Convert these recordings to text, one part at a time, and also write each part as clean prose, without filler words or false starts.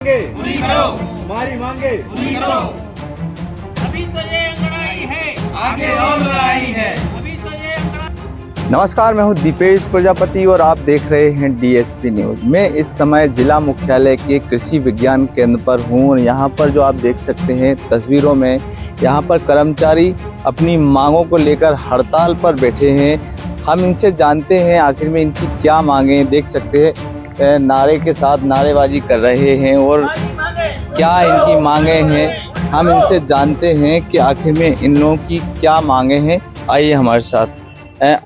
पूरी करो, हमारी मांगे पूरी करो। अभी तो ये लड़ाई है, आगे और लड़ाई है। अभी तो ये नमस्कार, मैं हूं दीपेश प्रजापति और आप देख रहे हैं डीएसपी न्यूज। मैं इस समय जिला मुख्यालय के कृषि विज्ञान केंद्र पर हूं और यहां पर जो आप देख सकते हैं तस्वीरों में, यहां पर कर्मचारी अपनी मांगों को लेकर हड़ताल पर बैठे हैं। हम इनसे जानते हैं आखिर में इनकी क्या मांगे। देख सकते हैं नारे के साथ नारेबाजी कर रहे हैं और क्या इनकी मांगे हैं, हम इनसे जानते हैं कि आखिर में इन लोगों की क्या मांगे हैं। आइए हमारे साथ।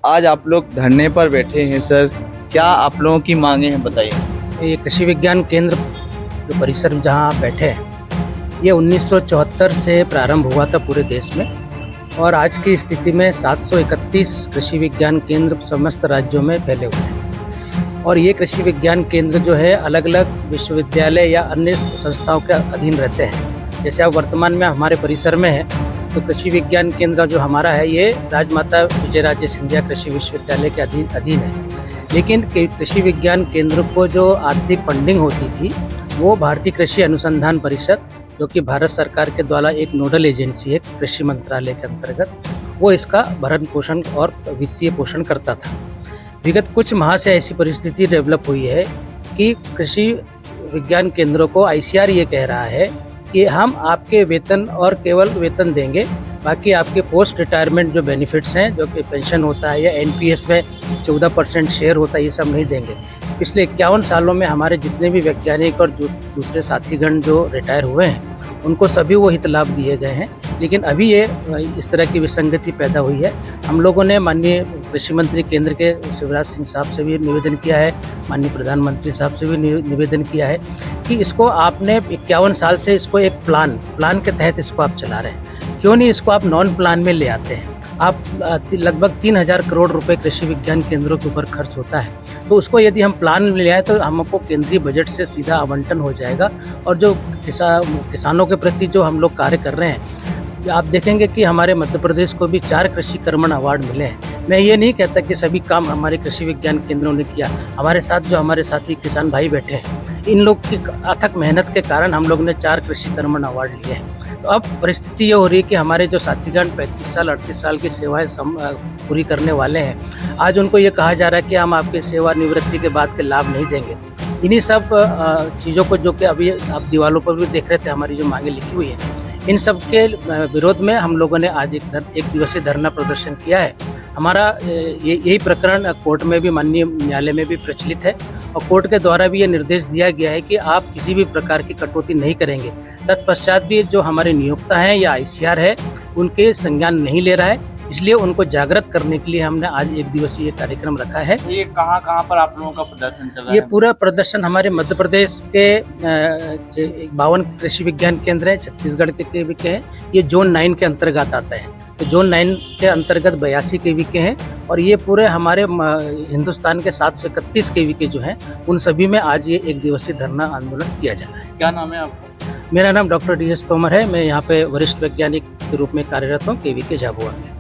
आज आप लोग धरने पर बैठे हैं सर, क्या आप लोगों की मांगे हैं बताइए। ये कृषि विज्ञान केंद्र जो परिसर में जहाँ आप बैठे हैं, ये 1974 से प्रारंभ हुआ था पूरे देश में और आज की स्थिति में 731 कृषि विज्ञान केंद्र समस्त राज्यों में फैले हुए हैं। और ये कृषि विज्ञान केंद्र जो है अलग अलग विश्वविद्यालय या अन्य संस्थाओं के अधीन रहते हैं। जैसे अब वर्तमान में हमारे परिसर में है तो कृषि विज्ञान केंद्र जो हमारा है ये राजमाता विजयराजे सिंधिया कृषि विश्वविद्यालय के अधीन है। लेकिन कृषि विज्ञान केंद्र को जो आर्थिक फंडिंग होती थी वो भारतीय कृषि अनुसंधान परिषद, जो कि भारत सरकार के द्वारा एक नोडल एजेंसी है कृषि मंत्रालय के अंतर्गत, वो इसका भरण पोषण और वित्तीय पोषण करता था। विगत कुछ माह से ऐसी परिस्थिति डेवलप हुई है कि कृषि विज्ञान केंद्रों को आईसीआर ये कह रहा है कि हम आपके वेतन और केवल वेतन देंगे, बाकी आपके पोस्ट रिटायरमेंट जो बेनिफिट्स हैं, जो कि पेंशन होता है या एनपीएस में 14% शेयर होता है, ये सब नहीं देंगे। पिछले 51 सालों में हमारे जितने भी वैज्ञानिक और जो दूसरे साथीगण जो रिटायर हुए हैं उनको सभी वो हित लाभ दिए गए हैं। लेकिन अभी ये इस तरह की विसंगति पैदा हुई है। हम लोगों ने माननीय कृषि मंत्री केंद्र के शिवराज सिंह साहब से भी निवेदन किया है, माननीय प्रधानमंत्री साहब से भी निवेदन किया है कि इसको आपने 51 साल से इसको एक प्लान के तहत इसको आप चला रहे हैं, क्यों नहीं इसको आप नॉन प्लान में ले आते हैं। आप लगभग 3000 करोड़ रुपए कृषि विज्ञान केंद्रों के ऊपर खर्च होता है, तो उसको यदि हम प्लान में ले आए तो हमको केंद्रीय बजट से सीधा आवंटन हो जाएगा। और जो किसानों के प्रति जो हम लोग कार्य कर रहे हैं, आप देखेंगे कि हमारे मध्य प्रदेश को भी 4 कृषि कर्मण अवार्ड मिले हैं। मैं ये नहीं कहता कि सभी काम हमारे कृषि विज्ञान केंद्रों ने किया। हमारे साथ जो हमारे साथी किसान भाई बैठे हैं, इन लोग की अथक मेहनत के कारण हम लोग ने 4 कृषि कर्मण अवार्ड लिए हैं। तो अब परिस्थिति ये हो रही है कि हमारे जो साथीगण 35 साल 38 साल की सेवाएं पूरी करने वाले हैं, आज उनको ये कहा जा रहा है कि हम आपके सेवानिवृत्ति के बाद के लाभ नहीं देंगे। इन्हीं सब चीज़ों को, जो कि अभी आप दीवारों पर भी देख रहे थे, हमारी जो मांगे लिखी हुई है, इन सब के विरोध में हम लोगों ने आज एक दिवसीय धरना प्रदर्शन किया है। हमारा यही प्रकरण कोर्ट में भी, माननीय न्यायालय में भी प्रचलित है और कोर्ट के द्वारा भी ये निर्देश दिया गया है कि आप किसी भी प्रकार की कटौती नहीं करेंगे। तत्पश्चात भी जो हमारे नियोक्ता हैं या आईसीआर है, उनके संज्ञान नहीं ले रहा है, इसलिए उनको जागृत करने के लिए हमने आज एक दिवसीय कार्यक्रम रखा है। ये कहाँ पर आप लोगों का प्रदर्शन चल रहा है? ये पूरा प्रदर्शन हमारे मध्य प्रदेश के 52 कृषि विज्ञान केंद्र हैं, छत्तीसगढ़ के भी के हैं। ये जोन 9 के अंतर्गत आता है, तो जोन 9 के अंतर्गत 82 केवी के हैं और ये पूरे हमारे हिंदुस्तान के 731 केवी के जो हैं, उन सभी में आज ये एक दिवसीय धरना आंदोलन किया जा रहा है। क्या नाम है आपका? मेरा नाम डॉक्टर DS तोमर है। मैं यहाँ पे वरिष्ठ वैज्ञानिक के रूप में कार्यरत हूँ केवी के झाबुआ में।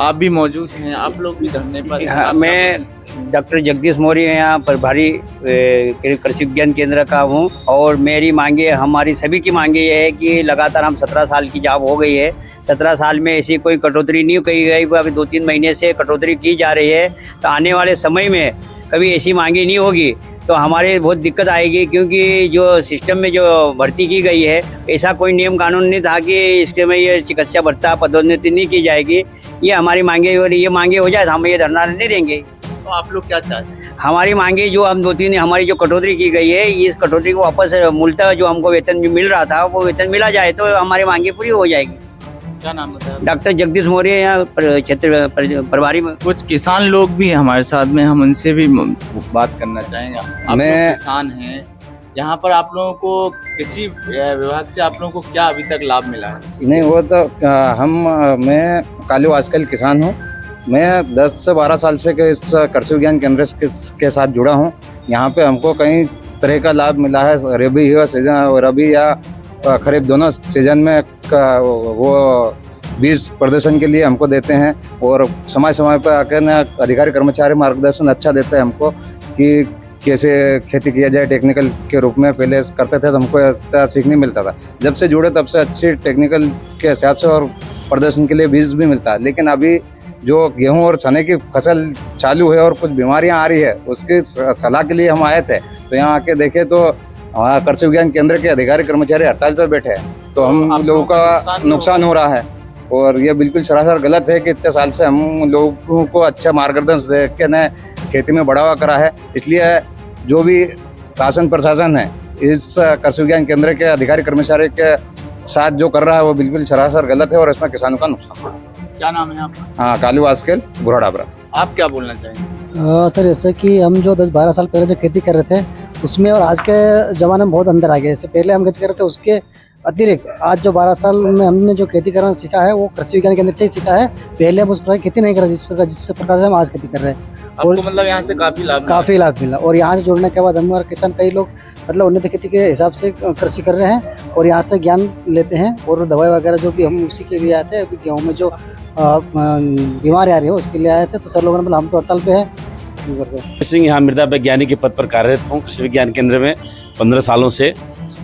आप भी मौजूद हैं, आप लोग भी धरने पर? हाँ, मैं डॉक्टर जगदीश मौर्य यहाँ प्रभारी कृषि विज्ञान केंद्र का हूँ और मेरी मांगे, हमारी सभी की मांगे ये है कि लगातार हम 17 साल की जॉब हो गई है, 17 साल में ऐसी कोई कटौती नहीं की गई, अभी 2-3 महीने से कटौती की जा रही है। तो आने वाले समय में कभी ऐसी मांगे नहीं होगी तो हमारे बहुत दिक्कत आएगी, क्योंकि जो सिस्टम में जो भर्ती की गई है, ऐसा कोई नियम कानून नहीं था कि इसके में ये चिकित्सा भत्ता पदोन्नति नहीं की जाएगी। ये हमारी मांगे और ये मांगे हो जाए तो हम ये धरना नहीं देंगे। तो आप लोग क्या चाहते हैं? हमारी मांगे जो हम 2-3 हमारी जो कटौती की गई है, इस कटौती को वापस मूलतः जो हमको वेतन भी मिल रहा था वो वेतन मिला जाए तो हमारी मांगे पूरी हो जाएगी। क्या नाम बताया? डॉक्टर जगदीश मौर्य यहाँ क्षेत्र प्रभारी में। कुछ किसान लोग भी हमारे साथ में, हम उनसे भी बात करना चाहेंगे। आप लोग किसान हैं, यहाँ पर आप लोगों को कृषि विभाग से आप लोगों को क्या अभी तक लाभ मिला है? नहीं, वो तो मैं कालू आजकल किसान हूँ। मैं 10 से 12 साल से इस कृषि विज्ञान केंद्र के साथ जुड़ा हूँ। यहाँ पे हमको कई तरह का लाभ मिला है। रबी या खरीफ दोनों सीजन में वो बीज प्रदर्शन के लिए हमको देते हैं और समय समय पर आकर अधिकारी कर्मचारी मार्गदर्शन अच्छा देते हैं हमको कि कैसे खेती किया जाए टेक्निकल के रूप में पहले करते थे तो हमको इतना सीखने मिलता था। जब से जुड़े तब से अच्छी टेक्निकल के हिसाब से और प्रदर्शन के लिए बीज भी मिलता है। लेकिन अभी जो गेहूं और चने की फसल चालू है और कुछ बीमारियां आ रही है, उसकी सलाह के लिए हम आए थे। तो यहाँ आके देखे तो वहाँ कृषि विज्ञान केंद्र के अधिकारी कर्मचारी हड़ताल पर बैठे हैं, तो हम लोगों का नुकसान हो रहा है। और ये बिल्कुल सरासर गलत है कि इतने साल से हम लोगों को अच्छा मार्गदर्शन दे के ने खेती में बढ़ावा करा है। इसलिए जो भी शासन प्रशासन है इस कृषि विज्ञान केंद्र के अधिकारी कर्मचारी के साथ जो कर रहा है वो बिल्कुल सरासर गलत है और इसमें किसानों का नुकसान हो रहा है। क्या नाम है आपका? हाँ, कालू आजकल बुराड़ा। आप क्या बोलना चाहेंगे? सर जैसे कि हम जो 10-12 साल पहले जो खेती कर रहे थे उसमें और आज के ज़माने में बहुत अंतर आ गया। जैसे पहले हम खेती कर रहे थे उसके अतिरिक्त आज जो 12 साल में हमने जो खेती करना सीखा है वो कृषि विज्ञान केंद्र से ही सीखा है। पहले हम उस प्रकार खेती नहीं कर रहे जिस प्रकार से हम आज खेती कर रहे हैं। आपको मतलब यहाँ से काफी लाभ मिला और यहाँ से जुड़ने के बाद हमारे किसान कई लोग मतलब उन्नत खेती के हिसाब से कृषि कर रहे हैं और यहाँ से ज्ञान लेते हैं और दवाई वगैरह जो भी हम उसी के लिए आए थे। अभी गेहूँ में जो बीमारी आ रही है उसके लिए आए थे, तो सर लोगों ने बोला हम तो हड़ताल पे है। सिंह यहाँ मृदा वैज्ञानिक के पद पर कार्यरत हूँ कृषि विज्ञान केंद्र में 15 सालों से।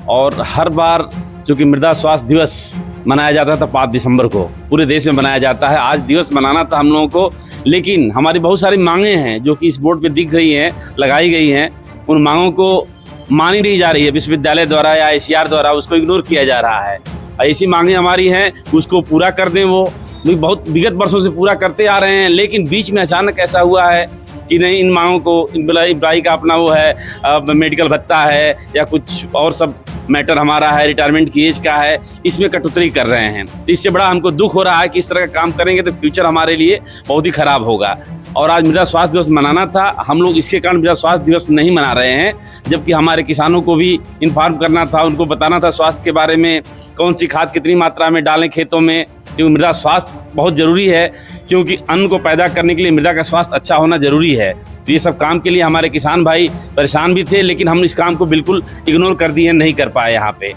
और हर बार चूँकि मृदा स्वास्थ्य दिवस मनाया जाता था 5 दिसंबर को, पूरे देश में मनाया जाता है। आज दिवस मनाना था हम लोगों को, लेकिन हमारी बहुत सारी मांगें हैं जो कि इस बोर्ड पे दिख रही हैं, लगाई गई हैं। उन मांगों को मानी नहीं जा रही है विश्वविद्यालय द्वारा या ICR द्वारा, उसको इग्नोर किया जा रहा है। ऐसी मांगें हमारी हैं, उसको पूरा कर दें। वो बहुत विगत वर्षों से पूरा करते आ रहे हैं, लेकिन बीच में अचानक ऐसा हुआ है कि नहीं, इन मांगों को एम्प्लॉई का अपना वो है, मेडिकल भत्ता है या कुछ और सब मैटर हमारा है, रिटायरमेंट की एज का है, इसमें कटौती कर रहे हैं। इससे बड़ा हमको दुख हो रहा है कि इस तरह का काम करेंगे तो फ्यूचर हमारे लिए बहुत ही खराब होगा। और आज मृदा स्वास्थ्य दिवस मनाना था, हम लोग इसके कारण मृदा स्वास्थ्य दिवस नहीं मना रहे हैं, जबकि हमारे किसानों को भी इन्फॉर्म करना था, उनको बताना था स्वास्थ्य के बारे में, कौन सी खाद कितनी मात्रा में डालें खेतों में, क्योंकि मृदा स्वास्थ्य बहुत ज़रूरी है। क्योंकि अन्न को पैदा करने के लिए मृदा का स्वास्थ्य अच्छा होना ज़रूरी है। तो ये सब काम के लिए हमारे किसान भाई परेशान भी थे, लेकिन हम इस काम को बिल्कुल इग्नोर कर दिए, नहीं कर पाए यहाँ पे।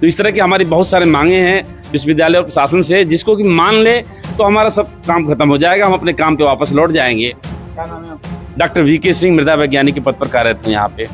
तो इस तरह की हमारी बहुत सारे मांगे हैं विश्वविद्यालय और प्रशासन से, जिसको कि मान ले तो हमारा सब काम खत्म हो जाएगा, हम अपने काम पे वापस लौट जाएंगे। क्या नाम है आपका? डॉक्टर VK सिंह, मृदा वैज्ञानिक के पद पर कार्यरत हूँ यहाँ पे।